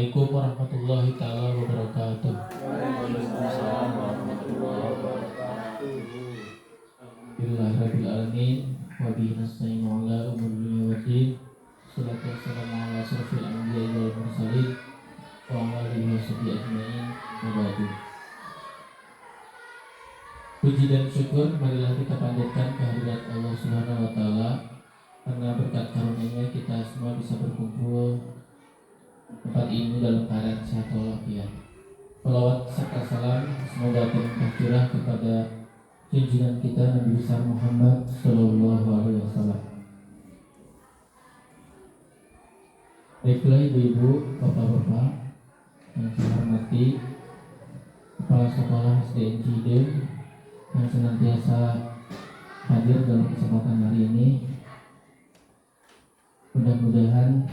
Assalamualaikum warahmatullahi taala wabarakatuh. Waalaikumsalam warahmatullahi wabarakatuh. Alhamdulillahirabbil alamin wa bihi nasta'inu ala umuri dunya waddin. Shalatu wassalamu ala asyrofil anbiya'i wal mursalin wa ala alihi washabihi ajmain. Wa ba'du. Puji dan syukur marilah kita panjatkan kehadirat Allah Subhanahu wa taala, karena berkat karunia-Nya kita semua bisa berkumpul tempat ini dalam keadaan sehat walafiat. Salawat serta salam semoga berkah curah kepada junjungan kita Nabi besar Muhammad Sallallahu Alaihi Wasallam. Baiklah ibu-ibu, bapak-bapak yang saya hormati, kepala sekolah SDN Cideng yang senantiasa hadir dalam kesempatan hari ini. Mudah-mudahan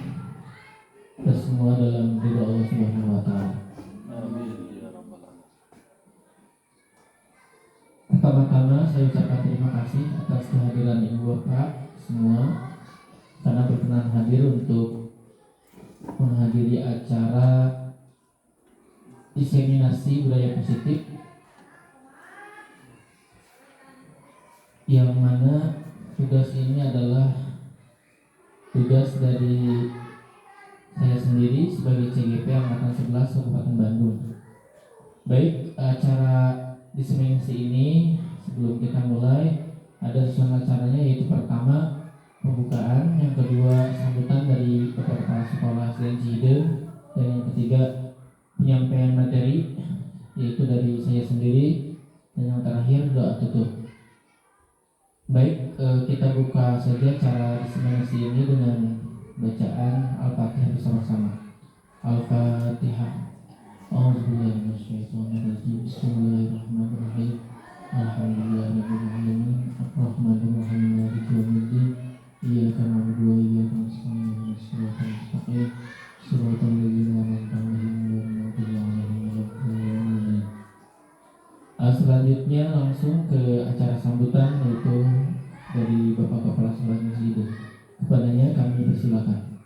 kita semua dalam ridha Allah Subhanahu wa taala. Amin ya rabbal alamin. Pertama-tama saya ucapkan terima kasih atas kehadiran ibu bapak semua karena berkenan hadir untuk menghadiri acara diseminasi budaya positif yang mana tugas ini adalah tugas dari saya sendiri sebagai CGP Angkatan 11 Kabupaten Bandung. Baik, acara diseminasi ini sebelum kita mulai ada susunan acaranya, yaitu pertama pembukaan, yang kedua sambutan dari kepala sekolah SDN Cideng, dan yang ketiga penyampaian materi yaitu dari saya sendiri, dan yang terakhir doa tutup. Baik, kita buka saja cara diseminasi ini dengan bacaan Al-Fatihah bersama-sama. Al-Fatihah. A'udzubillahi minasyaitonirrajim. Bismillahirrahmanirrahim. Alhamdulillahirabbil alamin. Arrahmanirrahim. Maliki yaumiddin. Iyyaka na'budu wa iyyaka nasta'in. Ihdinas siratal mustaqim. Shiratal ladzina an'amta 'alaihim ghairil maghdubi 'alaihim waladdallin. Selanjutnya langsung ke acara sambutan, yaitu dari Bapak Kepala Sekolah Cideng. Kepadanya kami persilakan.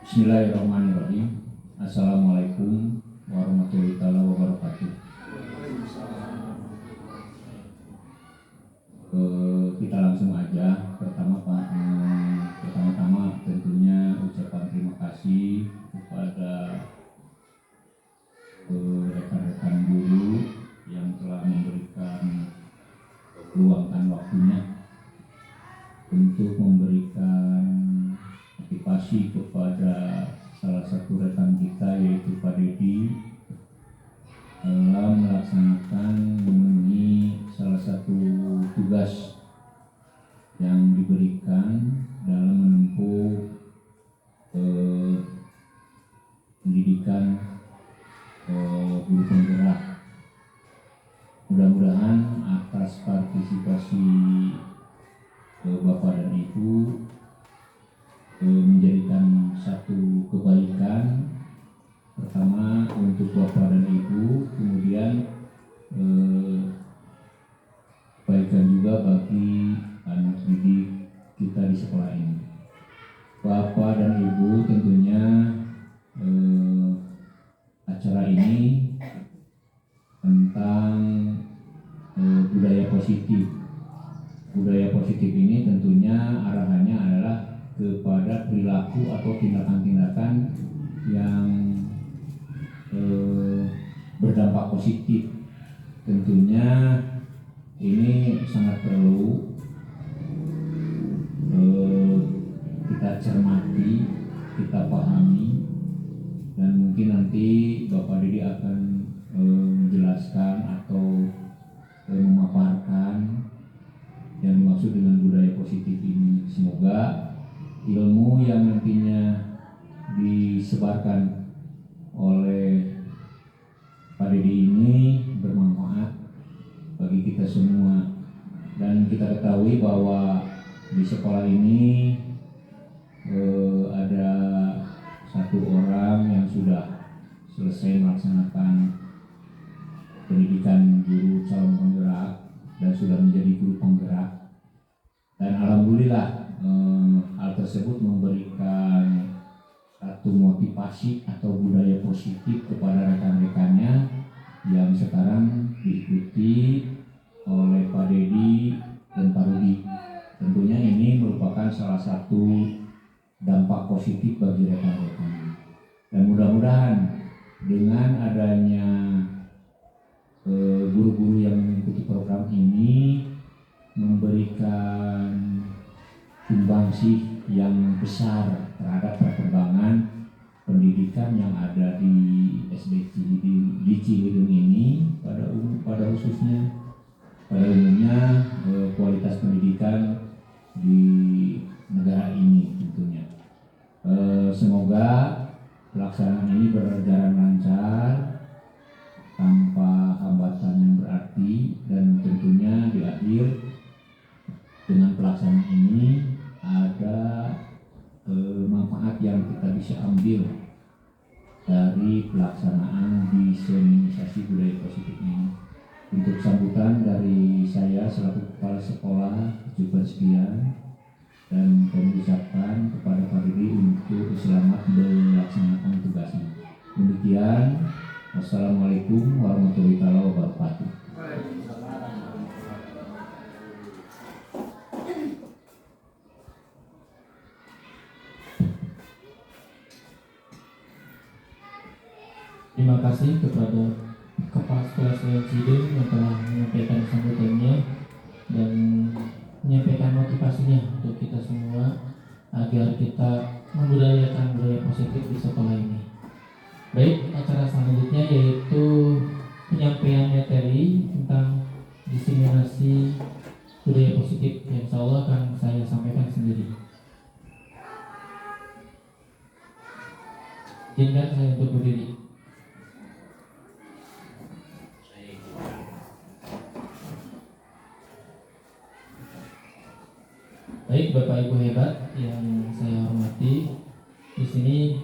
Bismillahirrahmanirrahim. Assalamualaikum warahmatullahi wabarakatuh. Kita langsung aja. Pertama-tama tentunya ucapan terima kasih kepada rekan-rekan guru yang telah memberikan luangkan waktunya untuk memberikan motivasi kepada salah satu rekan kita, yaitu Pak Dedi, dalam melaksanakan memenuhi salah satu tugas yang diberikan dalam menempuh pendidikan guru penggerak. Mudah-mudahan atas partisipasi Bapak dan Ibu menjadikan satu kebaikan, pertama untuk Bapak dan Ibu, kemudian kebaikan juga bagi anak didik kita di sekolah ini. Bapak dan Ibu, tentunya acara ini tentang budaya positif. Budaya positif ini tentunya arahannya adalah kepada perilaku atau tindakan-tindakan yang berdampak positif. Tentunya ini sangat perlu kita cermati, kita pahami, dan mungkin nanti Bapak Didi akan menjelaskan atau memaparkan yang dimaksud dengan budaya positif ini. Semoga ilmu yang nantinya disebarkan oleh Pak Dedi ini bermanfaat bagi kita semua. Dan kita ketahui bahwa di sekolah ini ada satu orang yang sudah selesai melaksanakan pendidikan guru calon penggerak dan sudah menjadi guru penggerak, dan alhamdulillah hal tersebut memberikan satu motivasi atau budaya positif kepada rekan-rekannya yang sekarang diikuti oleh Pak Dedi dan Pak Rudi. Tentunya ini merupakan salah satu dampak positif bagi rekan-rekan, dan mudah-mudahan dengan adanya guru-guru yang mengikuti program ini memberikan sumbangsih yang besar terhadap perkembangan pendidikan yang ada di SD di Cihideng ini pada khususnya, pada umumnya kualitas pendidikan di negara ini tentunya. Semoga pelaksanaan ini berjalan lancar tanpa hambatan yang berarti, dan tentunya di akhir dengan pelaksanaan ini ada manfaat yang kita bisa ambil dari pelaksanaan diseminisasi budaya positif ini. Untuk sambutan dari saya selaku kepala sekolah cukup sekian, dan kami ucapkan kepada Pak Didi untuk selamat melaksanakan tugasnya. Demikian, wassalamualaikum warahmatullahi wabarakatuh. Terima kasih kepada Kepala Sekolah Sekolah Cihideng yang telah menyampaikan sambutannya dan menyampaikan motivasinya untuk kita semua agar kita membudayakan budaya positif di sekolah ini. Baik, acara selanjutnya yaitu penyampaian materi tentang diseminasi budaya positif yang insya Allah akan saya sampaikan sendiri. Izinkan saya untuk berdiri. Baik, Bapak Ibu hebat yang saya hormati, di sini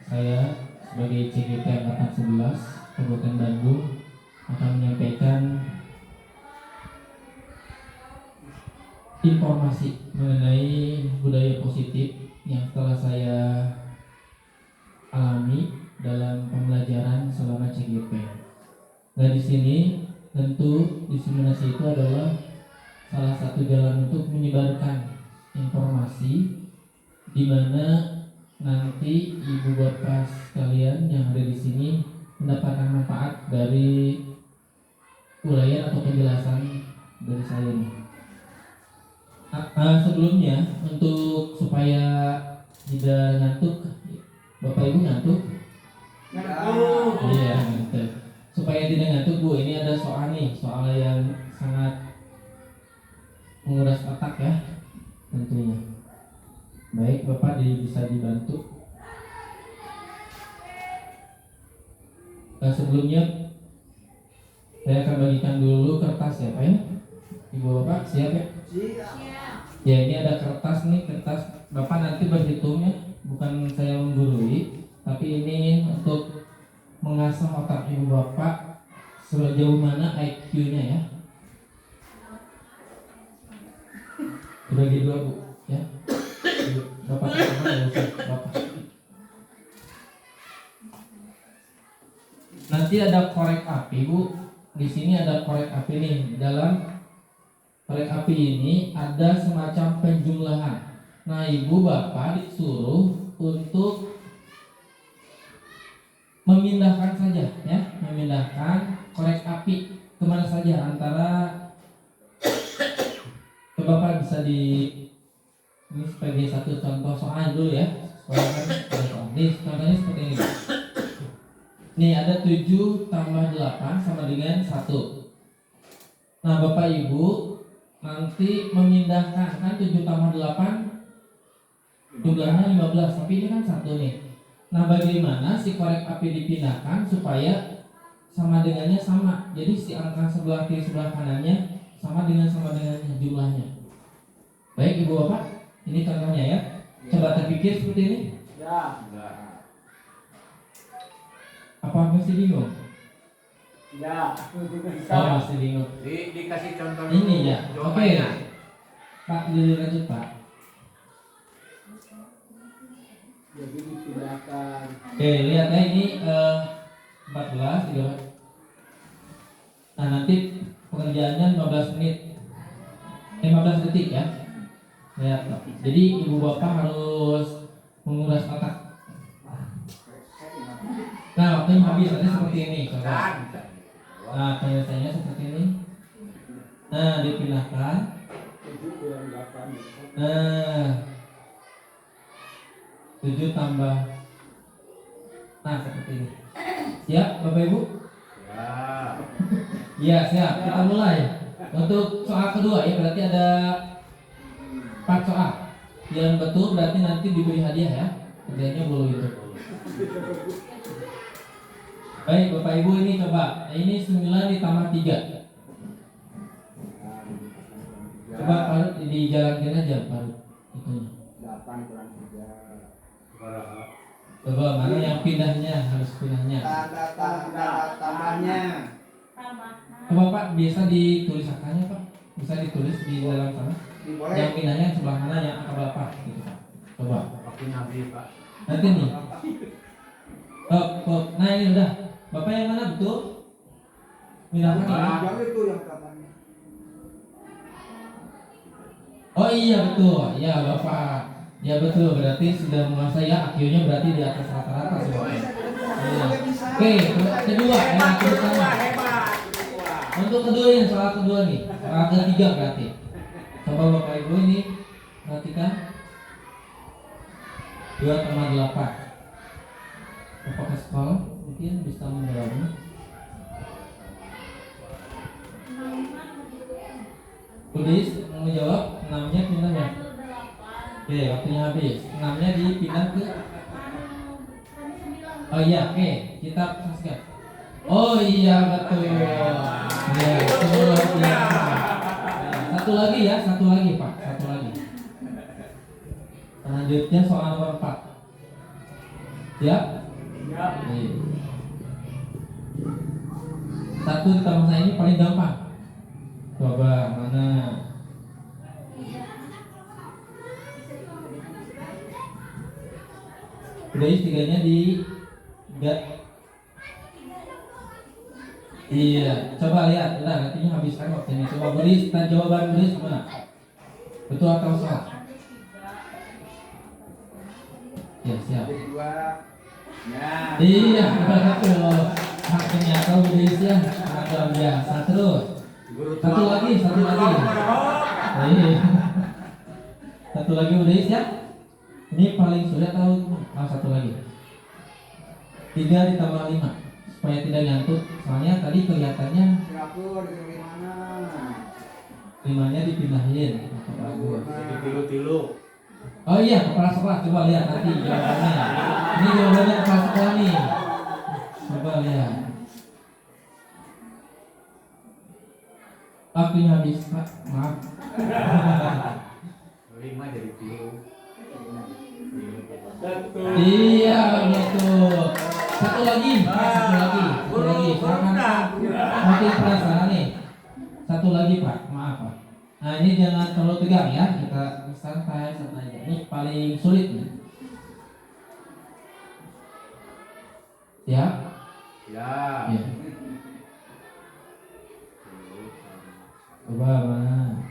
saya sebagai CGP Angkatan 11 Kabupaten Bandung akan menyampaikan informasi mengenai budaya positif yang telah saya alami dalam pembelajaran selama CGP. Nah, di sini tentu diseminasi itu adalah salah satu jalan untuk menyebarkan informasi di mana nanti ibu bapak sekalian yang ada di sini mendapatkan manfaat dari uraian atau penjelasan dari saya ini. Sebelumnya, untuk supaya tidak ngantuk, Bapak Ibu ngantuk? Iya, ngantuk. Supaya tidak ngantuk Bu, ini ada soal yang sangat menguras otak ya tentunya. Baik, Bapak bisa dibantu. Sebelumnya saya akan bagikan dulu kertas ya Pak ya. Ibu Bapak siap ya? Siap. Ya, ini ada kertas nih, kertas Bapak nanti berhitungnya, bukan saya menggurui, tapi ini untuk mengasah otak Ibu Bapak sejauh mana IQ-nya ya. Bagi dua Bu ya. Bapak pertama ya Bapak. Nanti ada korek api Bu. Di sini ada korek api nih. Dalam korek api ini ada semacam penjumlahan. Nah, Ibu Bapak disuruh untuk memindahkan saja ya, memindahkan korek api kemana saja, antara Bapak bisa ini sebagai satu contoh soal dulu ya. Ini contohnya seperti ini. Nih ada 7 tambah 8 sama dengan 1. Nah, Bapak Ibu nanti memindahkan, kan 7 tambah 8 jumlahnya 15, tapi ini kan 1 nih. Nah, bagaimana si korek api dipindahkan supaya sama dengannya sama. Jadi si angka sebelah kiri sebelah kanannya sama dengan jumlahnya. Baik Ibu Bapak, ini contohnya ya. Coba terpikir seperti ini. Enggak. Apa masih bingung? Ya, Oh, masih bingung. Dikasih contoh Ini ya. Oke. jawabannya. Pak, lanjut Pak. jadi dipindahkan. Oke, lihat ya ini 14 gitu. Nah, nanti pekerjaannya 15 menit. 15 detik ya. Lihat. Jadi ibu bapak harus menguras otak. Nah, waktunya habis nanti seperti ini. Coba. Nah, penyelesaiannya seperti ini. Nah, dipindahkan. 7 kurang 8. Nah, 7 tambah. Nah, seperti ini. Siap, Bapak Ibu? Ya. Iya, siap. Kita mulai. Untuk soal kedua ya, berarti ada 4 soal. Yang betul berarti nanti diberi hadiah ya. Hadiahnya bulu itu. Baik, Bapak Ibu ini coba. Ini 9 ditambah 3. Coba Parut dijalankan aja Parut. Itunya. 8 kurang 3. Coba mana yang pindahnya, harus pindahnya. Tambahnya. Coba Pak, biasa ditulis angkanya Pak. Bisa ditulis di dalam sana. Yang pindahnya sebelah mana yang angka berapa gitu Pak. Coba. Pakai nabi, Pak. Nanti nih. Oh. Nah ini udah. Bapak yang mana betul? Pindahkan ini. Yang itu yang kamarnya. Oh iya betul. Ya Bapak. Ya betul. Berarti sudah menguasai ya. IQ-nya berarti di atas rata-rata semua. Iya. Oke, kedua yang pertama. Untuk kedua ini soal kedua nih. Soal ketiga berarti. Coba Bapak Ibu ini perhatikan. 2,8. Apakah sekolah mungkin bisa menjawabnya? Tulis mau jawab 6-nya pindah ya. Oke, waktunya habis. 6-nya dipindah ke. Oh iya, oke. Kita saksikan. Oh iya betul. Ya, betul. Ya. Satu lagi ya, satu lagi Pak, satu lagi. Selanjutnya soal nomor 4. Siap? Iya. 1 ditambah saya ini paling gampang. Coba mana? Udah 3-nya di Iya, coba lihat, udah nantinya habiskan waktunya. Coba Buris, dan jawaban Buris gimana? Betul atau salah? Ya siap. Ya. Iya, betul. Haknya kau Buris ya, sangat luar biasa. Terus, satu lagi. Iya. Satu lagi Buris ya. Ini paling sulit atau satu lagi? 3 ditambah 5 supaya tidak ngantuk. Soalnya tadi kelihatannya Singapura di mana? 5-nya dipindahin. Bagus. Jadi tilu-tilu. Oh iya, kepala sekolah, coba lihat nanti jawabannya. Ini jawabannya kepala sekolah nih. Coba lihat. Waktunya habis Pak, maaf. 5 jadi tilu. Iya betul. Satu lagi. Silakan. Makin penasaran nih. Satu lagi Pak, maaf Pak. Nah ini jangan terlalu tegang ya, kita santai aja. Ini paling sulit nih. Siap? Ya. Ya. Coba mana?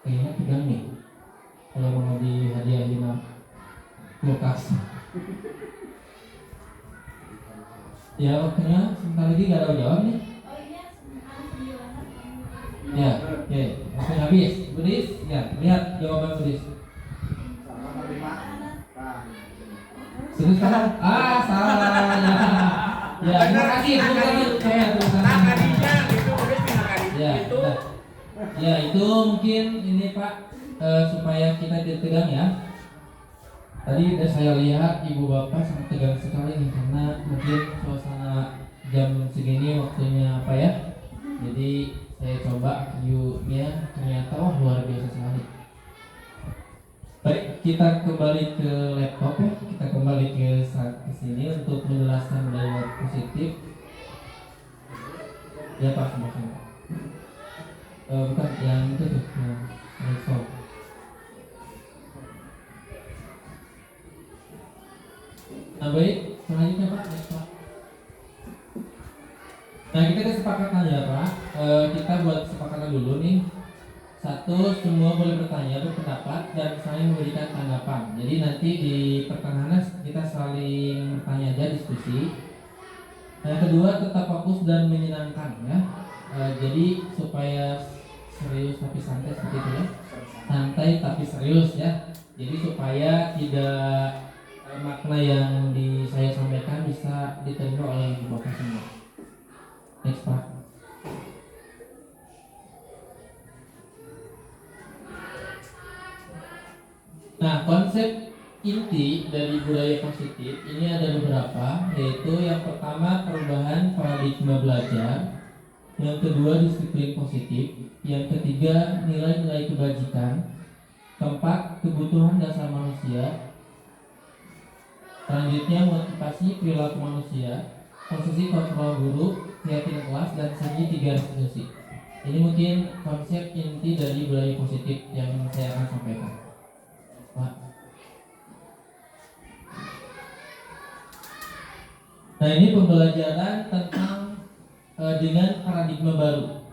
Kayaknya tegang nih. Kalau mau dihadiahin kulkas. Ya waktunya sebentar lagi gak ada jawab nih. Ya, oke. Waktunya habis. Budis, ya lihat jawaban Budis. Sama 5. Budis kan? Salah ya. Ya, terima kasih. Saya Ya, udah. Ya itu mungkin ini Pak supaya kita tidak tegang ya. Tadi saya lihat ibu bapak sangat tegang sekali nih karena mungkin suasana jam segini waktunya apa ya. Jadi saya coba view-nya ternyata luar biasa sekali. kita kembali ke laptop ya. Kita kembali ke sini untuk menjelaskan budaya positif. Ya Pak, maksudnya. Bukan yang itu tuh, yang laptop. Nah baik, selanjutnya Pak, next Pak. Nah kita kesepakatan ya Pak. Kita buat kesepakatan dulu nih. Satu, semua boleh bertanya, berpendapat, dan saling memberikan tanggapan. Jadi nanti di pertengahan kita saling bertanya aja, diskusi. Yang kedua, tetap fokus dan menyenangkan ya. Jadi supaya serius tapi santai seperti itu ya. Santai tapi serius ya. Jadi supaya tidak makna yang saya sampaikan bisa diterima oleh Bapak semua. Next Pak. Nah, konsep inti dari budaya positif ini ada beberapa, yaitu yang pertama perubahan paradigma belajar, yang kedua disiplin positif, yang ketiga nilai-nilai kebajikan, keempat kebutuhan dasar manusia, selanjutnya motivasi perilaku manusia, posisi kontrol guru, keyakinan kelas, dan segi tiga restitusi. Ini mungkin konsep inti dari budaya positif yang saya akan sampaikan. Pak. Nah ini pembelajaran tentang dengan paradigma baru.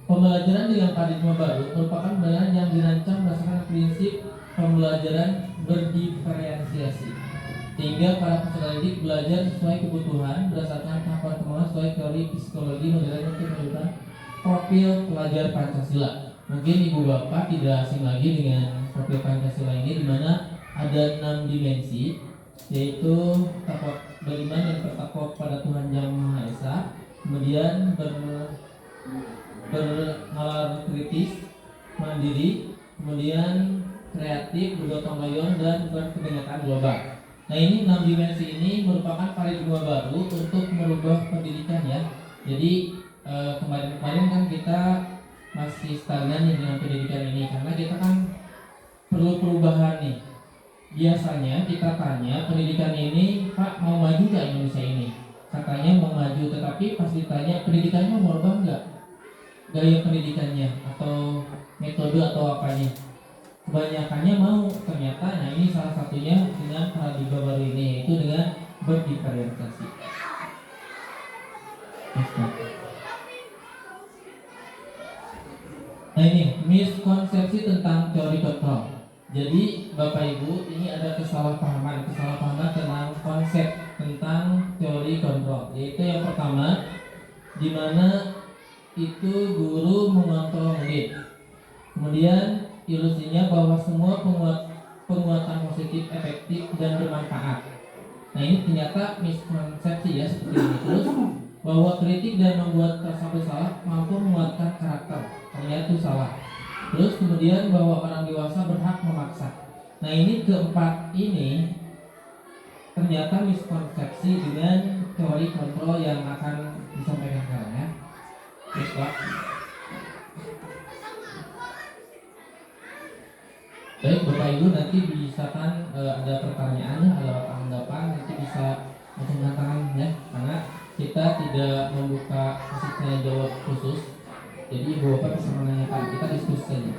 Pembelajaran dengan paradigma baru merupakan pembelajaran yang dirancang berdasarkan prinsip pembelajaran berdiferensiasi, sehingga para peserta didik belajar sesuai kebutuhan berdasarkan tahapan kemauan sesuai teori psikologi modern untuk menentukan profil pelajar Pancasila. Mungkin ibu bapak tidak asing lagi dengan profil Pancasila ini, di mana ada 6 dimensi, yaitu beriman dan bertakwa pada Tuhan Yang Maha Esa, kemudian bernalar kritis, mandiri, kemudian kreatif, bergotong royong, dan berkebinekaan global. Nah ini 6 dimensi ini merupakan paradigma baru untuk merubah pendidikan ya. Jadi kemarin-kemarin kan kita masih stagnan nih dengan pendidikan ini, karena kita kan perlu perubahan nih. Biasanya kita tanya pendidikan ini, Pak mau maju nggak Indonesia ini? Katanya mau maju, tetapi pas ditanya pendidikannya mau berubah nggak? Gaya pendidikannya atau metode atau apanya? Kebanyakannya mau, ternyata. Nah ini salah satunya dengan paradigma baru ini, yaitu dengan berdiferensiasi. Nah ini miskonsepsi tentang teori kontrol. Jadi Bapak Ibu, ini ada kesalahpahaman tentang konsep tentang teori kontrol. Yaitu yang pertama, di mana itu guru mengontrol murid. Kemudian ilusinya bahwa semua penguatan positif efektif dan bermanfaat. Nah ini ternyata miskonsepsi ya, seperti ini. Terus bahwa kritik dan membuat sampai salah mampu menguatkan karakter, ternyata itu salah. Terus kemudian bahwa orang dewasa berhak memaksa. Nah ini keempat ini ternyata miskonsepsi dengan teori kontrol yang akan disampaikan sekarang ya. Terus Pak. Baik Bapak Ibu, nanti bisa kan ada pertanyaannya, ada tanggapan, nanti bisa langsung tangan ya, karena kita tidak membuka sesi tanya jawab khusus. Jadi Ibu Bapak bisa menanyakan, kita diskusi saja.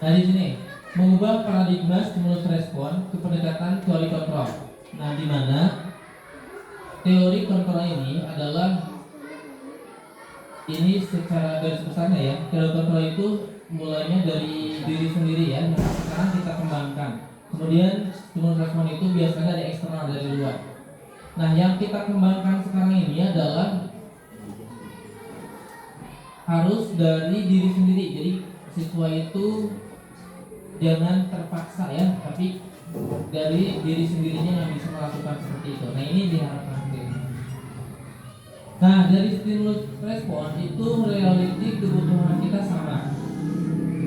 Nah di sini mengubah paradigma stimulus respon ke pendekatan teori kontrol. Nah di mana teori kontrol ini adalah ini secara garis besarnya ya. Teori kontrol itu mulainya dari diri sendiri ya. Nah, sekarang kita kembangkan. Kemudian stimulus respon itu biasanya dari eksternal, dari luar. Nah yang kita kembangkan sekarang ini adalah harus dari diri sendiri. Jadi siswa itu jangan terpaksa ya, tapi dari diri sendirinya yang bisa melakukan seperti itu. Nah ini diharapkan sendiri. Nah dari stimulus respon itu reality kebutuhan kita sama,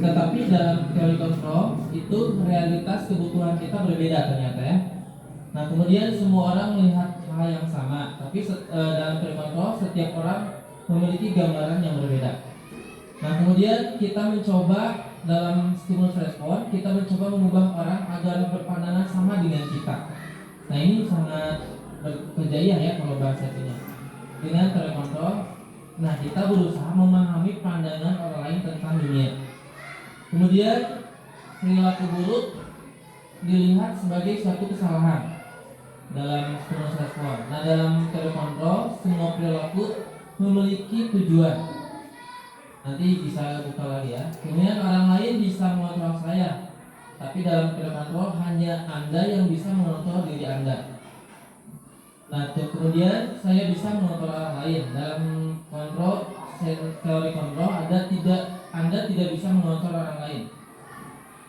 tetapi dalam teori kontrol itu realitas kebutuhan kita berbeda ternyata ya. Nah kemudian semua orang melihat hal yang sama, tapi dalam teori kontrol setiap orang memiliki gambaran yang berbeda. Nah kemudian kita mencoba dalam stimulus respon kita mencoba mengubah orang agar berpandangan sama dengan kita. Nah ini sangat berkejaya ya kalau bahasa itunya. Dengan teori kontrol, nah kita berusaha memahami pandangan orang lain tentang dunia. Kemudian perilaku buruk dilihat sebagai suatu kesalahan dalam stimulus respon. Nah dalam teori kontrol semua perilaku memiliki tujuan. Nanti bisa buka lagi ya. Kemudian orang lain bisa mengontrol saya, tapi dalam teori kontrol hanya Anda yang bisa mengontrol diri Anda. Nah kemudian saya bisa mengontrol orang lain. Dalam teori kontrol Anda tidak bisa mengontrol orang lain.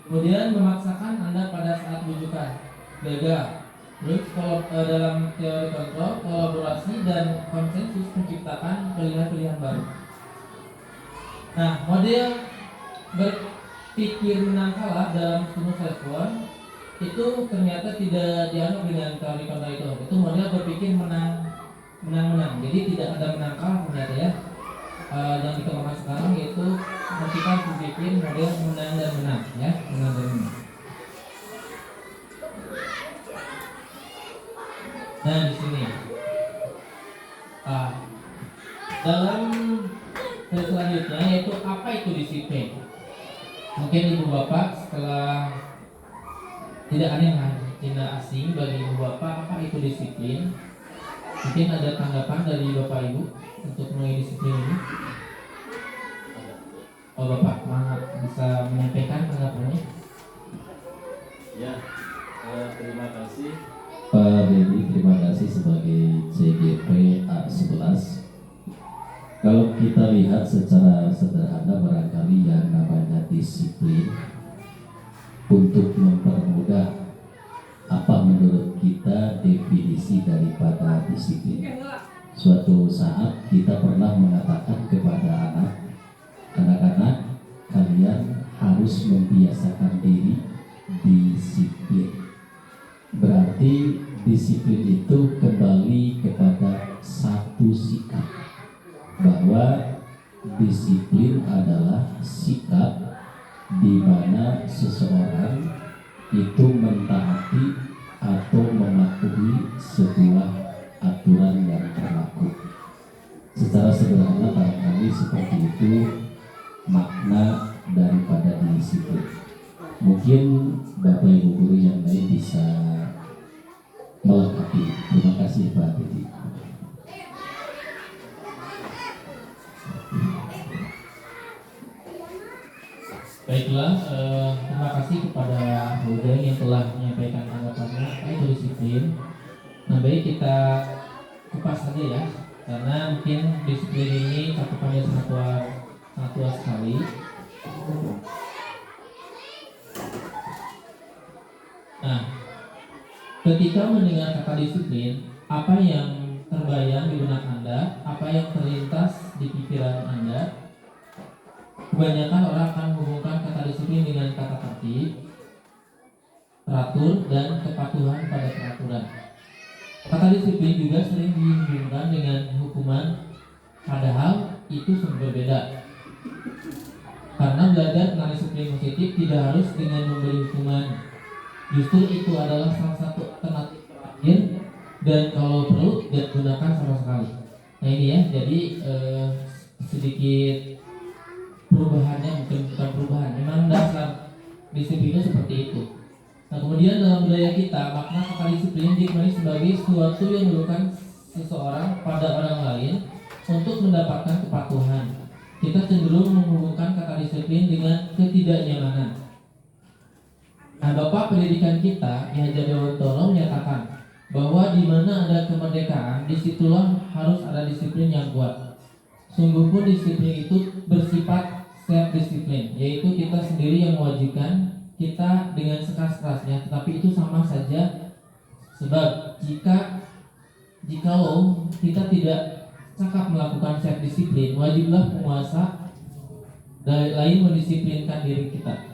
Kemudian memaksakan Anda pada saat rujukan gagal. Terus kalau dalam teori kontrol kolaborasi dan konsensus menciptakan pilihan-pilihan baru. Nah, model berpikir menang kalah dalam stimulus respon itu ternyata tidak dianggap dengan teori kontrol itu. Itu model berpikir menang. Jadi tidak ada menang kalah ternyata ya. Yang dikembangkan sekarang yaitu kita berpikir model menang dan menang ya, menang dan menang. Nah di sini dalam selanjutnya yaitu apa itu disiplin. Mungkin ibu bapak setelah tidak aneh tidak asing bagi ibu bapak apa itu disiplin. Mungkin ada tanggapan dari bapak ibu untuk mengenai disiplin ini. Oh bapak, bisa menyampaikan tanggapannya? Ya, terima kasih Pak Dedi, terima kasih sebagai CGP A11. Kalau kita lihat secara sederhana barangkali yang namanya disiplin untuk mempermudah apa menurut kita definisi daripada disiplin. Suatu saat kita pernah mengatakan kepada anak-anak kalian harus membiasakan diri disiplin. Berarti disiplin itu kembali kepada satu sikap, bahwa disiplin adalah sikap di mana seseorang itu mentaati atau mematuhi sebuah aturan yang berlaku. Secara sederhana barangkali seperti itu makna daripada disiplin. Mungkin Bapak Ibu guru yang lain bisa melengkapi. Terima kasih Pak Dedi. Baiklah, terima kasih kepada Bujang yang telah menyampaikan tanggapannya apa itu disiplin. Nah baik kita kupas saja ya, karena mungkin disiplin ini cakupannya sangat luas sekali. Nah, ketika mendengar kata disiplin, apa yang terbayang di benak Anda, apa yang terlintas di pikiran Anda? Kebanyakan orang akan menghubungkan kata disiplin dengan kata tertib, teratur, dan kepatuhan pada peraturan. Kata disiplin juga sering dihubungkan dengan hukuman, padahal itu sungguh berbeda. Karena belajar tentang disiplin positif tidak harus dengan memberi hukuman. Justru itu adalah salah satu alternatif terakhir, dan kalau perlu tidak gunakan sama sekali. Nah ini ya, jadi sedikit perubahannya, bukan perubahan, memang dasar disiplinnya seperti itu. Nah kemudian dalam budaya kita makna kata disiplin dikenali sebagai sesuatu yang dilakukan seseorang pada orang lain untuk mendapatkan kepatuhan. Kita cenderung menghubungkan kata disiplin dengan ketidaknyamanan. Nah Bapak pendidikan kita Ki Hajar Dewantoro menyatakan bahwa di mana ada kemerdekaan, disitulah harus ada disiplin yang kuat. Sungguh pun disiplin itu bersifat self-disiplin, yaitu kita sendiri yang mewajibkan kita dengan sekeras-kerasnya, tetapi itu sama saja. Sebab jikalau kita tidak cakap melakukan self-disiplin, wajiblah penguasa lain mendisiplinkan diri kita.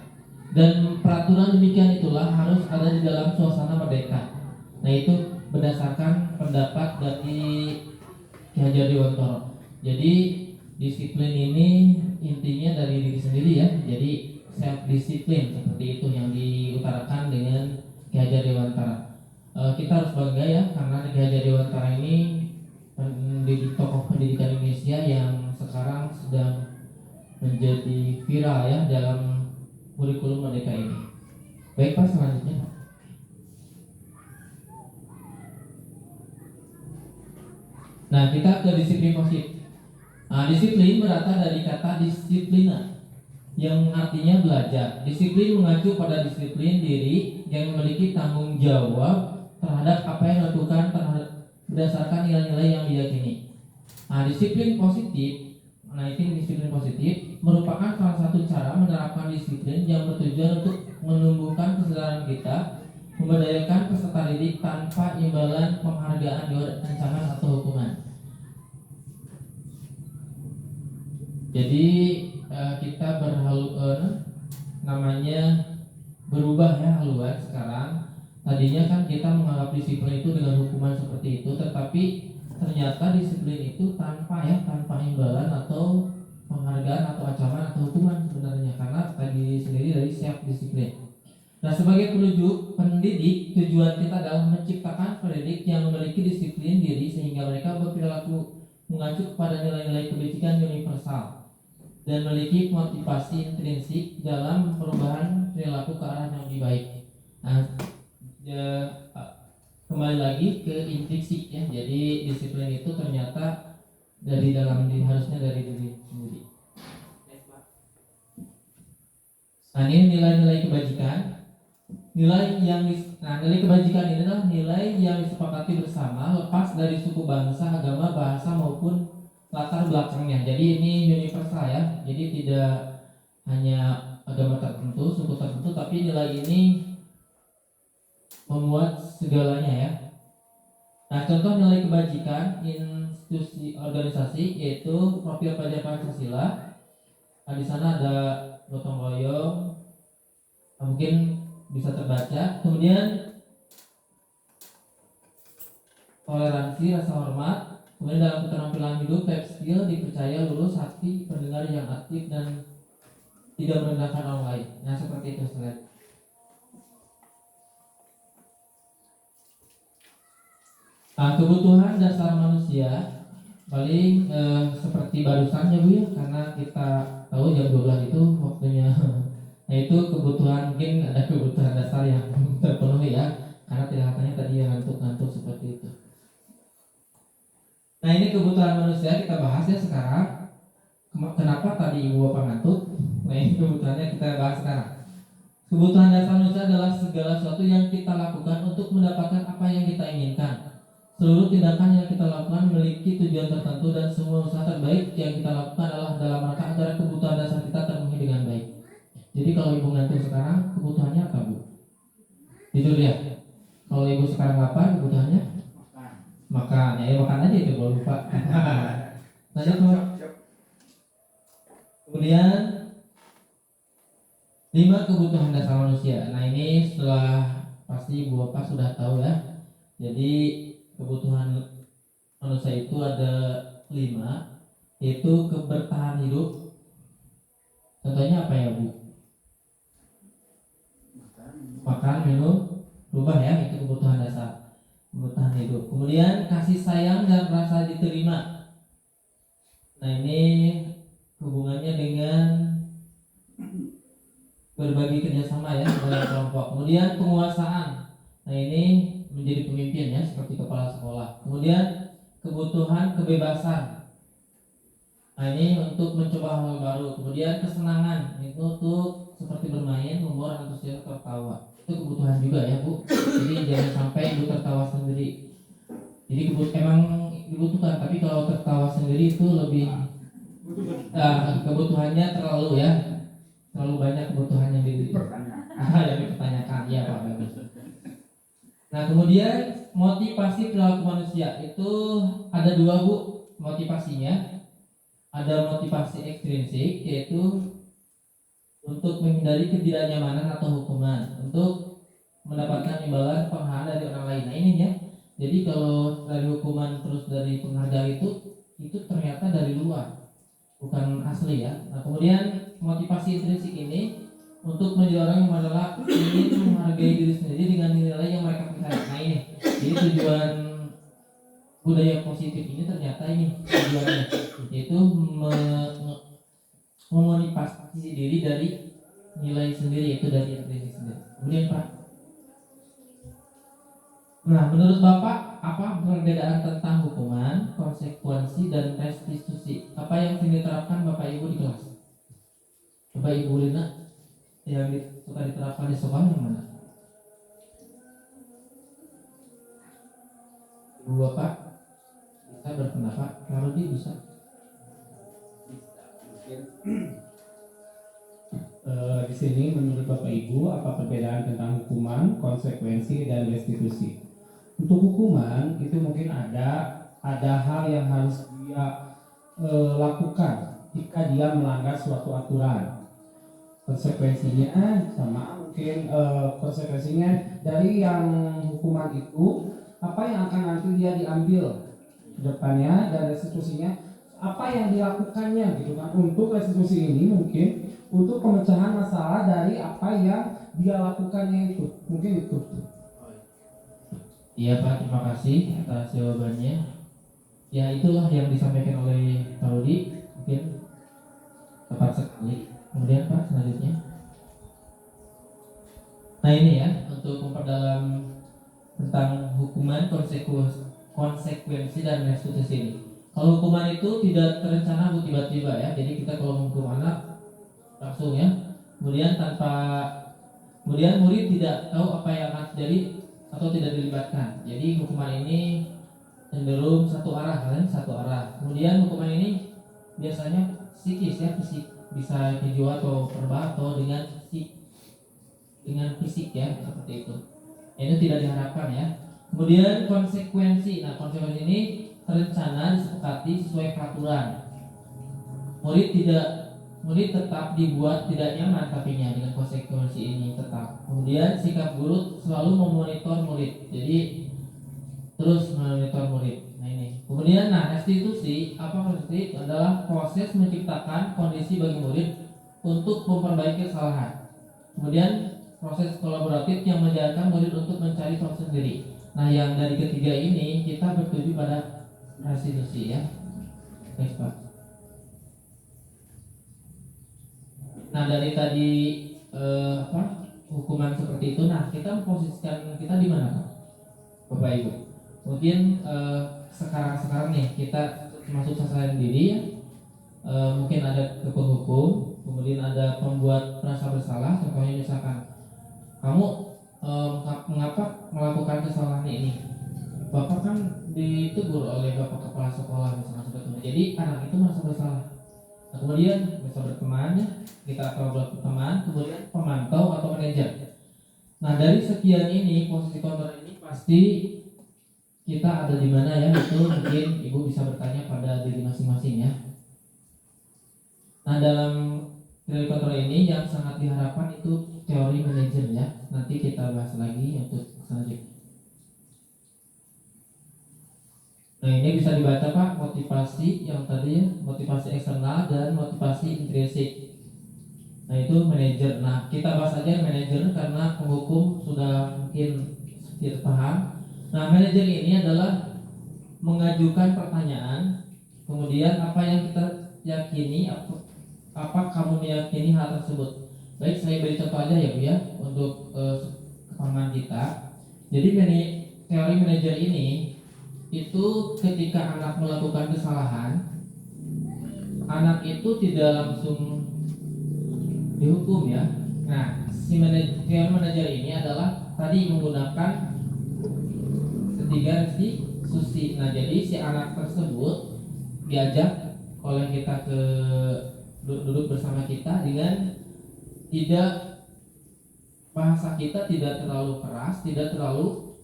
Dan peraturan demikian itulah harus ada di dalam suasana merdeka. Nah itu berdasarkan pendapat dari Ki Hajar Dewantoro. Jadi disiplin ini intinya dari diri sendiri ya. Jadi self disiplin seperti itu yang diutarakan dengan Ki Hajar Dewantara. Kita harus bangga ya karena Ki Hajar Dewantara ini tokoh pendidikan Indonesia yang sekarang sedang menjadi viral ya dalam kurikulum Merdeka ini. Baik Pak, selanjutnya. Nah, kita ke disiplin positif. Nah, disiplin berasal dari kata disiplina yang artinya belajar. Disiplin mengacu pada disiplin diri yang memiliki tanggung jawab terhadap apa yang dilakukan berdasarkan nilai-nilai yang diyakini. Nah, disiplin positif merupakan salah satu cara menerapkan disiplin yang bertujuan untuk menumbuhkan kesadaran kita, memberdayakan peserta didik tanpa imbalan penghargaan, ancaman atau hukuman. Jadi kita berubah ya haluan sekarang. Tadinya kan kita menganggap disiplin itu dengan hukuman seperti itu, tetapi ternyata disiplin itu tanpa imbalan atau penghargaan atau ancaman atau hukuman sebenarnya, karena tadi sendiri dari self disiplin. Nah, sebagai pendidik, tujuan kita adalah menciptakan pendidik yang memiliki disiplin diri sehingga mereka berperilaku mengacu kepada nilai-nilai kebajikan universal dan memiliki motivasi intrinsik dalam perubahan perilaku ke arah yang lebih baik. Nah, kembali lagi ke intrinsik ya. Jadi disiplin itu ternyata dari dalam diri, harusnya dari diri sendiri. Nah, ini nilai-nilai kebajikan. Nilai kebajikan ini adalah nilai yang disepakati bersama lepas dari suku, bangsa, agama, bahasa maupun latar belakangnya. Jadi ini universal ya. Jadi tidak hanya agama tertentu, suku tertentu, tapi nilai ini memuat segalanya ya. Nah, contoh nilai kebajikan institusi organisasi yaitu profil pelajar Pancasila. Nah, di sana ada gotong royong, mungkin bisa terbaca. Kemudian toleransi, rasa hormat. Kemudian dalam keterampilan hidup, life skill, dipercaya, lulus, hati, pendengar yang aktif dan tidak merendahkan orang lain. Nah, seperti itu slide. Nah, kebutuhan dasar manusia paling seperti barusan ya Bu ya, karena kita tahu jam 12 itu waktunya. Nah, itu kebutuhan, mungkin ada kebutuhan dasar yang terpenuhi ya, karena kelihatannya tadi yang ngantuk-ngantuk seperti itu. Nah, ini kebutuhan manusia kita bahas ya sekarang. Kenapa tadi Ibu Bapak ngantuk? Nah, ini kebutuhannya kita bahas sekarang. Kebutuhan dasar manusia adalah segala sesuatu yang kita lakukan untuk mendapatkan apa yang kita inginkan. Seluruh tindakan yang kita lakukan memiliki tujuan tertentu dan semua usaha terbaik yang kita lakukan adalah dalam rangka agar kebutuhan dasar kita terpenuhi dengan baik. Jadi kalau Ibu ngantuk sekarang, kebutuhannya apa Bu? Tidur ya? Kalau Ibu sekarang lapar, kebutuhannya? Makan. Ya makan aja itu kalau lupa. Lanjut Bu. Kemudian 5 kebutuhan dasar manusia. Nah, ini setelah pasti Ibu Bapak sudah tahu ya. Jadi kebutuhan manusia itu ada 5, yaitu kebertahan hidup. Contohnya apa ya Bu? Makan, minum, rubah ya, itu kebutuhan dasar, kebutuhan hidup. Kemudian kasih sayang dan rasa diterima. Nah, ini hubungannya dengan berbagi kerjasama ya dalam kelompok. Kemudian penguasaan. Nah, ini menjadi pemimpin ya, seperti kepala sekolah. Kemudian kebutuhan kebebasan. Nah, ini untuk mencoba hal baru. Kemudian kesenangan, itu untuk seperti bermain, humor, antusias, tertawa. Itu kebutuhan juga ya Bu. Jadi jangan sampai Ibu tertawa sendiri. Jadi emang dibutuhkan, tapi kalau tertawa sendiri itu lebih kebutuhannya terlalu ya, terlalu banyak kebutuhan yang dipertanyakan. Ya Pak, bagus. Nah, kemudian motivasi perilaku manusia itu ada 2 Bu motivasinya. Ada motivasi ekstrinsik, yaitu untuk menghindari ketidaknyamanan atau hukuman, untuk mendapatkan imbalan penghargaan dari orang lain. Nah, ini ya. Jadi kalau dari hukuman terus dari penghargaan itu ternyata dari luar, bukan asli ya. Nah, kemudian motivasi intrinsik ini untuk menjadi orang yang adalah ingin menghargai diri sendiri dengan nilai yang mereka percaya. Nah ini, jadi tujuan budaya positif ini ternyata ini tujuannya, yaitu memotivasi diri dari nilai sendiri, yaitu dari diri sendiri. Kemudian Pak, nah menurut Bapak apa perbedaan tentang hukuman, konsekuensi, dan restitusi? Apa yang diterapkan Bapak Ibu di kelas? Bapak Ibu Lina yang suka diterapkan di sekolah yang mana? Ibu Bapak bisa berpendapat, kalau dia bisa. Di sini menurut Bapak Ibu apa perbedaan tentang hukuman, konsekuensi, dan restitusi? Untuk hukuman itu mungkin ada hal yang harus dia lakukan jika dia melanggar suatu aturan. Konsekuensinya sama mungkin konsekuensinya dari yang hukuman itu apa yang akan nanti dia diambil ke depannya, dan restitusinya apa yang dilakukannya gitu kan. Untuk restitusi ini mungkin untuk pemecahan masalah dari apa yang dia lakukannya itu, mungkin itu. Iya Pak, terima kasih atas jawabannya. Ya itulah yang disampaikan oleh Pak Rudi, mungkin tepat sekali. Kemudian Pak selanjutnya. Nah ini ya, untuk memperdalam tentang hukuman, konsekuensi, dan restitusi ini. Kalau hukuman itu tidak terencana tiba-tiba ya, jadi kita kalau menghukum anak langsung ya. Kemudian murid tidak tahu apa yang akan terjadi atau tidak dilibatkan. Jadi hukuman ini cenderung satu arah kan, satu arah. Kemudian hukuman ini biasanya psikis ya, fisik, bisa video atau verbal atau dengan fisik ya, seperti itu. Itu tidak diharapkan ya. Kemudian konsekuensi. Nah, konsekuensi ini terencana, disepakati sesuai peraturan. Murid tetap dibuat tidak nyaman tapinya dengan konsekuensi ini tetap. Kemudian sikap guru selalu memonitor murid. Jadi terus memonitor murid. Nah ini. Kemudian restitusi, apa restitusi adalah proses menciptakan kondisi bagi murid untuk memperbaiki kesalahan. Kemudian proses kolaboratif yang menjalankan murid untuk mencari solusi sendiri. Nah yang dari ketiga ini kita bertuju pada restitusi ya. Next Pak. Nah dari tadi hukuman seperti itu, nah kita memposisikan kita di mana Pak? Bapak Ibu. Mungkin sekarang nih kita masuk sasaran diri ya. Mungkin ada hukum, kemudian ada pembuat merasa bersalah. Contohnya misalkan kamu mengapa melakukan kesalahan ini? Bapak kan ditegur oleh bapak kepala sekolah misalkan seperti itu. Jadi anak itu merasa bersalah. Nah, kemudian bisa berteman ya, kita akan berteman, kemudian pemantau atau manajer. Nah dari sekian ini posisi kontrol ini pasti kita ada di mana ya, itu mungkin ibu bisa bertanya pada diri masing-masing ya. Nah dalam teori kontrol ini yang sangat diharapkan itu teori manajer ya. Nanti kita bahas lagi untuk selanjutnya. Nah ini bisa dibaca Pak, motivasi yang tadi ya, motivasi eksternal dan motivasi intrinsik. Nah itu manajer. Nah kita bahas aja manajer karena penghukum sudah mungkin sedikit paham. Nah manajer ini adalah mengajukan pertanyaan, kemudian apa yang kita yakini, apa kamu meyakini hal tersebut. Baik, saya beri contoh aja ya Bu ya untuk kepahaman kita. Jadi teori manajer ini itu ketika anak melakukan kesalahan, anak itu tidak langsung dihukum ya. Nah, teori manajer ini adalah tadi menggunakan ketiga restitusi. Nah, jadi si anak tersebut diajak oleh kita ke duduk bersama kita dengan tidak, bahasa kita tidak terlalu keras, tidak terlalu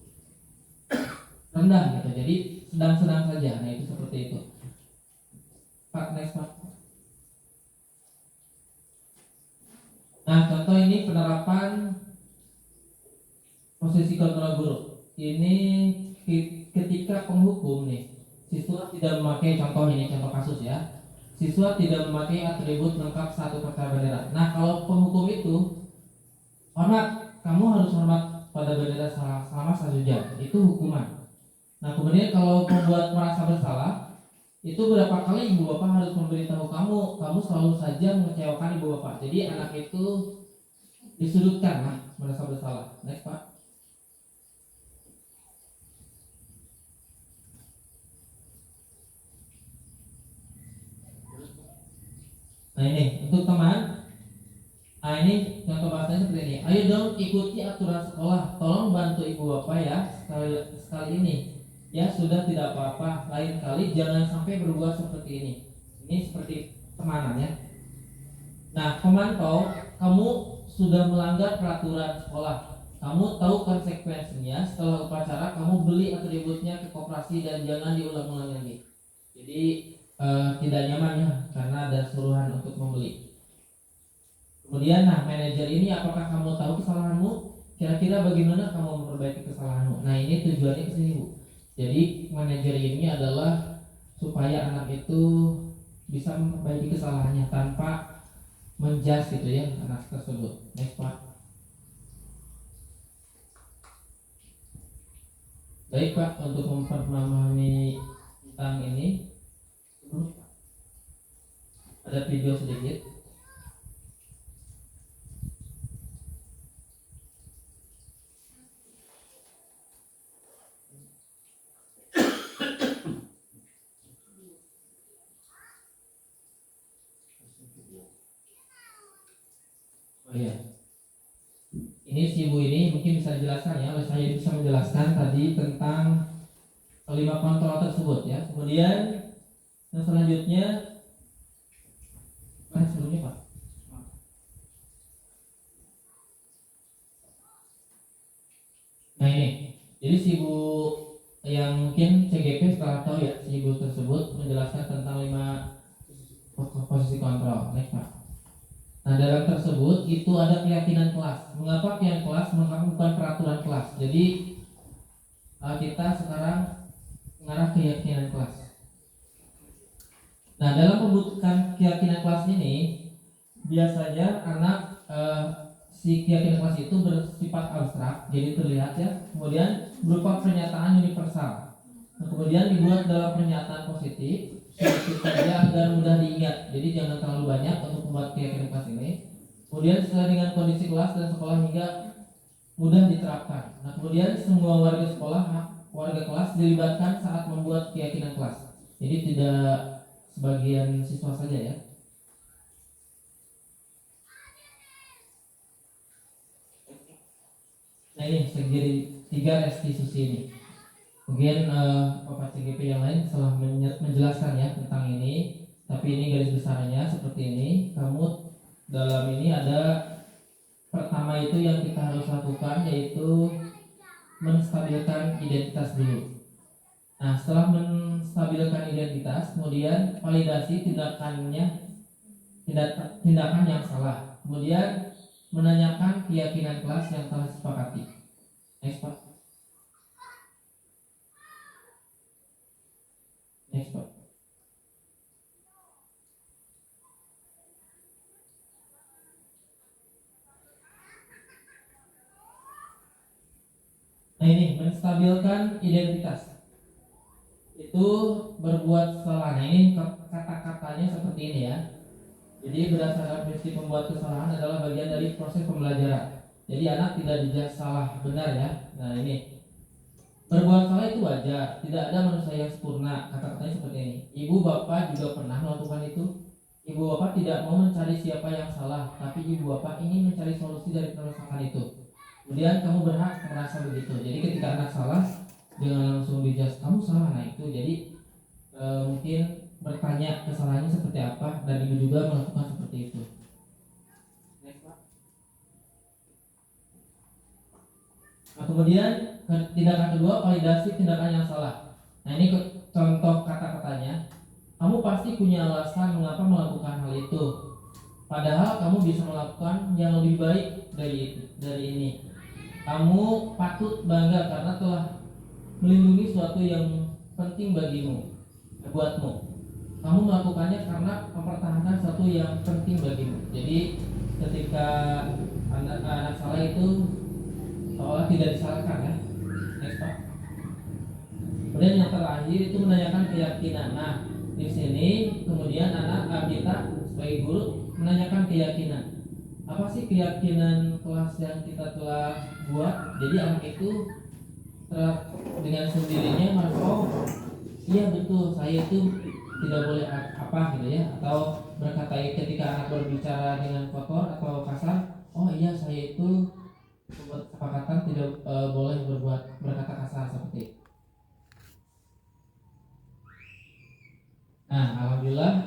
rendah gitu, jadi sedang-sedang saja. Nah itu seperti itu Pak. Next Pak. Nah contoh ini penerapan posisi kontrol guru. Ini ketika penghukum nih, siswa tidak memakai, contoh ini contoh kasus ya, siswa tidak memakai atribut lengkap satu perkara bendera. Nah kalau penghukum itu kalau membuat merasa bersalah, itu berapa kali ibu bapak harus memberitahu kamu selalu saja mengecewakan ibu bapak. Jadi anak itu disudutkan lah, merasa bersalah. Next Pak. Nah ini untuk teman. Nah ini contoh bahasanya seperti ini. Ayo dong ikuti aturan sekolah. Tolong bantu ibu bapak ya sekali ini. Ya sudah tidak apa-apa. Lain kali jangan sampai berbuat seperti ini. Ini seperti temanan ya. Nah pemantau, kamu sudah melanggar peraturan sekolah. Kamu tahu konsekuensinya. Setelah upacara kamu beli atributnya ke koperasi dan jangan diulang-ulang lagi. Jadi tidak nyaman ya karena ada suruhan untuk membeli. Kemudian manajer ini, apakah kamu tahu kesalahanmu? Kira-kira bagaimana kamu memperbaiki kesalahanmu? Nah ini tujuannya ke sini Bu. Jadi manajer ini adalah supaya anak itu bisa memperbaiki kesalahannya tanpa menjudge gitu ya anak tersebut. Next Pak. Baik Pak, untuk memahami tentang ini ada video sedikit. Oh iya, ini si ibu ini mungkin bisa dijelaskan ya, oleh saya bisa menjelaskan tadi tentang kelima kontrol tersebut ya. Kemudian yang selanjutnya, sebelumnya Pak. Nah ini, jadi si ibu yang mungkin CGP setelah tahu ya, si ibu tersebut menjelaskan tentang 5 posisi kontrol. Next Pak. Nah dalam tersebut itu ada keyakinan kelas. Mengapa keyakinan kelas? Mengapa bukan peraturan kelas? Jadi kita sekarang mengarah ke keyakinan kelas. Nah dalam pembentukan keyakinan kelas ini biasanya anak si keyakinan kelas itu bersifat abstrak, jadi terlihat ya. Kemudian berupa pernyataan universal. Nah, kemudian dibuat dalam pernyataan positif sedikit saja agar mudah diingat. Jadi jangan terlalu banyak untuk membuat keyakinan kelas ini. Kemudian sesuai dengan kondisi kelas dan sekolah hingga mudah diterapkan. Nah kemudian semua warga kelas dilibatkan saat membuat keyakinan kelas. Jadi tidak sebagian siswa saja ya. Nah ini segi 3 restitusi ini. Mungkin Bapak CGP yang lain telah menjelaskan ya tentang ini. Tapi ini garis besarnya seperti ini. Kamu dalam ini ada pertama itu yang kita harus lakukan yaitu menstabilkan identitas dulu. Nah setelah menstabilkan identitas, kemudian validasi tindakan yang salah. Kemudian menanyakan keyakinan kelas yang telah disepakati. Next Pak. Next Pak. Nah ini menstabilkan identitas. Itu berbuat salah. Nah ini kata-katanya seperti ini ya. Jadi berdasarkan prinsip pembuat kesalahan adalah bagian dari proses pembelajaran. Jadi anak tidak dijudge salah benar ya. Nah ini berbuat salah itu wajar. Tidak ada manusia yang sempurna. Kata-katanya seperti ini. Ibu bapak juga pernah melakukan itu. Ibu bapak tidak mau mencari siapa yang salah, tapi ibu bapak ingin mencari solusi dari kerusakan itu. Kemudian kamu berhak merasa begitu. Jadi ketika anak salah, jangan langsung dijudge kamu salah. Nah itu jadi mungkin bertanya kesalahannya seperti apa, dan ibu juga melakukan seperti itu. Nah, kemudian tindakan kedua, validasi tindakan yang salah. Nah ini contoh kata-katanya. Kamu pasti punya alasan mengapa melakukan hal itu. Padahal kamu bisa melakukan yang lebih baik dari ini. Kamu patut bangga karena telah melindungi sesuatu yang penting buatmu. Kamu melakukannya karena mempertahankan sesuatu yang penting bagimu. Jadi ketika anak salah itu seolah tidak disalahkan ya. Next Pak. Kemudian Kemudian yang terakhir itu menanyakan keyakinan. Nah, di sini kemudian anak kita sebagai guru menanyakan keyakinan. Apa sih keyakinan kelas yang kita telah buat? Jadi anak itu dengan sendirinya merasa, oh iya betul, saya itu tidak boleh apa gitu ya, atau berkata ketika anak berbicara dengan kotor atau kasar, oh iya saya itu membuat kesepakatan tidak boleh berkata kasar seperti itu. Nah, alhamdulillah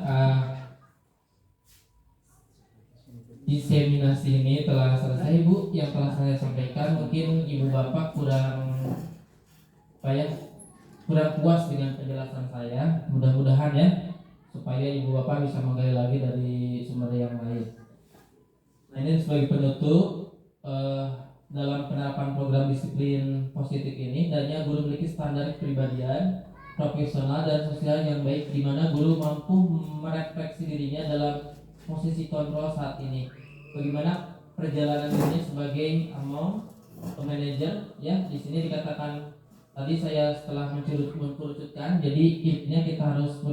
diseminasi ini telah selesai Bu. Yang telah saya sampaikan mungkin ibu bapak kurang puas dengan penjelasan saya. Mudah-mudahan ya, supaya ibu bapak bisa menggali lagi dari sumber yang lain. Nah, ini sebagai penutup, dalam penerapan program disiplin positif ini, hendaknya guru memiliki standar kepribadian profesional dan sosial yang baik, di mana guru mampu merefleksi dirinya dalam posisi kontrol saat ini. Bagaimana perjalanan dirinya sebagai manajer ya. Di sini dikatakan tadi saya setelah mengerucutkan, jadi intinya kita harus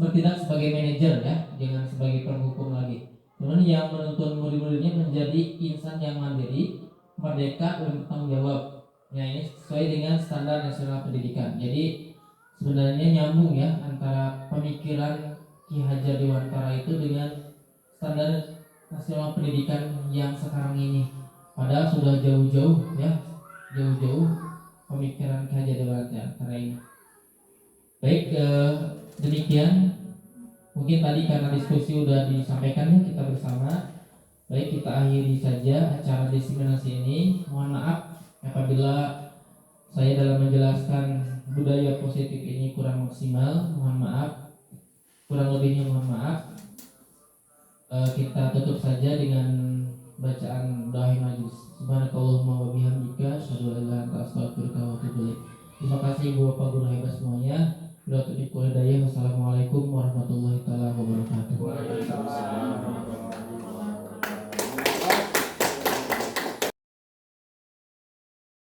bertindak sebagai manajer ya, jangan sebagai penghukum lagi. Kemudian yang menuntun murid-muridnya menjadi insan yang mandiri, merdeka, dan bertanggung jawab. Ya, ini sesuai dengan standar nasional pendidikan. Jadi sebenarnya nyambung ya antara pemikiran Ki Hajar Dewantara itu dengan standar nasional pendidikan yang sekarang ini. Padahal sudah jauh-jauh ya, jauh-jauh pemikiran Ki Hajar Dewantara ini. Baik, demikian. Mungkin tadi karena diskusi udah disampaikan ya kita bersama. Baik, kita akhiri saja acara diseminasi ini. Mohon maaf apabila saya dalam menjelaskan budaya positif ini kurang maksimal. Mohon maaf. Kurang lebihnya mohon maaf. Kita tutup saja dengan bacaan doa majlis. Subhanakallahumma wa bihamdika asyhadu an la ilaha illa anta astaghfiruka wa atubu ilaik. Terima kasih Ibu Bapak guru hebat semuanya. Wassalamualaikum warahmatullahi wabarakatuh. Waalaikumsalam.